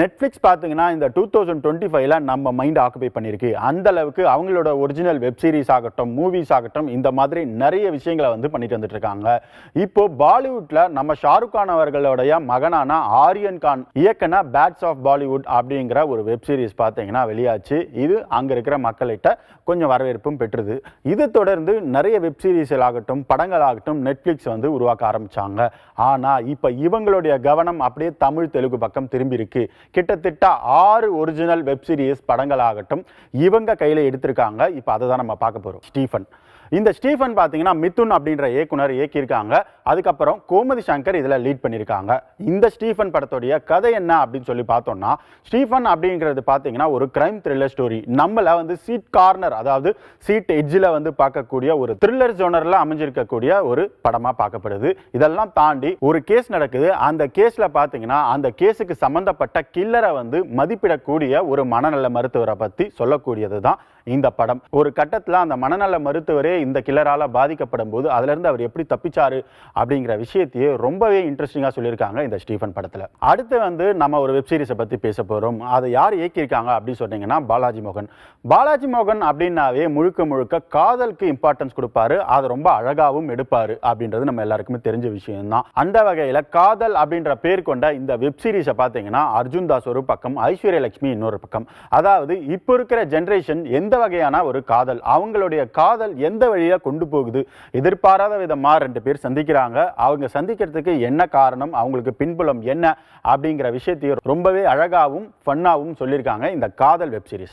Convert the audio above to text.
Netflix பார்த்தீங்கன்னா இந்த 2025ல நம்ம மைண்ட் ஆக்குபை பண்ணியிருக்கு. அந்த அளவுக்கு அவங்களோட ஒரிஜினல் வெப் சீரிஸ் ஆகட்டும், மூவிஸ் ஆகட்டும், இந்த மாதிரி நிறைய விஷயங்களை வந்து பண்ணிட்டு வந்துட்டு இருக்காங்க. இப்போ பாலிவுட்ல நம்ம ஷாருக் கான் அவர்களுடைய மகனான ஆரியன் கான் இயக்குன பேட்ஸ் ஆஃப் பாலிவுட் அப்படிங்கிற ஒரு வெப் சீரிஸ் பார்த்தீங்கன்னா வெளியாச்சு. இது அங்க இருக்கிற மக்கள்கிட்ட கொஞ்சம் வரவேற்பும் பெற்றது. இது தொடர்ந்து நிறைய வெப் சீரிஸ்கள் ஆகட்டும், படங்கள் ஆகட்டும் நெட்ஃப்ளிக்ஸ் வந்து உருவாக்க ஆரம்பிச்சாங்க. ஆனா இப்ப இவங்களுடைய கவனம் அப்படியே தமிழ் தெலுங்கு பக்கம் திரும்பி இருக்கு. கிட்டத்தட்ட 6 ஒரிஜினல் வெப் சீரிஸ் படங்களாகட்டும் இவங்க கையில் எடுத்திருக்காங்க. இப்போ அதை தான் நம்ம பார்க்க போகிறோம். ஸ்டீஃபன், இந்த ஸ்டீஃபன் பார்த்தீங்கன்னா மிதுன் அப்படின்ற இயக்குனர் இயக்கியிருக்காங்க. அதுக்கப்புறம் கோமதி சங்கர் இதில் லீட் பண்ணியிருக்காங்க. இந்த ஸ்டீஃபன் படத்துடைய கதை என்ன அப்படின்னு சொல்லி பார்த்தோம்னா, ஸ்டீஃபன் அப்படிங்கிறது பார்த்தீங்கன்னா ஒரு கிரைம் த்ரில்லர் ஸ்டோரி. நம்மள வந்து சீட் கார்னர், அதாவது சீட் எட்ஜில் வந்து பார்க்கக்கூடிய ஒரு த்ரில்லர் ஜோனரில் அமைஞ்சிருக்கக்கூடிய ஒரு படமாக பார்க்கப்படுது. இதெல்லாம் தாண்டி ஒரு கேஸ் நடக்குது. அந்த கேஸில் பார்த்தீங்கன்னா அந்த கேஸுக்கு சம்பந்தப்பட்ட கில்லரை வந்து மதிப்பிடக்கூடிய ஒரு மனநல மருத்துவரை பற்றி சொல்லக்கூடியது தான் இந்த படம். ஒரு கட்டத்தில் அந்த மனநல மருத்துவரே இந்த கில்லரால பாதிக்கப்படும் போது அதுல இருந்து அவர் எப்படி தப்பிச்சாரு அப்படிங்கிற விஷயத்தையே ரொம்பவே இன்ட்ரெஸ்டிங்கா சொல்லியிருக்காங்க இந்த ஸ்டீஃபன் படத்துல. அடுத்து வந்து நம்ம ஒரு வெப் சீரிஸை பத்தி பேச போறோம். அதை யார் இயக்கியிருக்காங்க அப்படின்னு சொன்னீங்கன்னா பாலாஜி மோகன். பாலாஜி மோகன் அப்படின்னாவே முழுக்க முழுக்க காதலுக்கு இம்பார்ட்டன்ஸ் கொடுப்பாரு. அதை ரொம்ப அழகாவும் எடுப்பாரு அப்படின்றது நம்ம எல்லாருக்குமே தெரிஞ்ச விஷயம் தான். அந்த வகையில காதல் அப்படின்ற பேர் கொண்ட இந்த வெப் சீரிஸை பார்த்தீங்கன்னா அர்ஜுன் தாஸ் ஒரு பக்கம், ஐஸ்வர்யா லட்சுமி இன்னொரு பக்கம். அதாவது இப்போ இருக்கிற ஜெனரேஷன் எந்த வகையான ஒரு காதல், அவங்களுடைய காதல் எந்த வழியா கொண்டு போகுது, எதிர்பாராத விதமா 2 பேர் சந்திக்கிறாங்க. அவங்க சந்திக்கிறதுக்கு என்ன காரணம், அவங்களுக்கு பின்புலம் என்ன அப்படிங்கிற விஷயத்தையும் ரொம்பவே அழகாவும் ஃபன்னாவும் சொல்லியிருக்காங்க இந்த காதல் வெப் சீரிஸ்ல.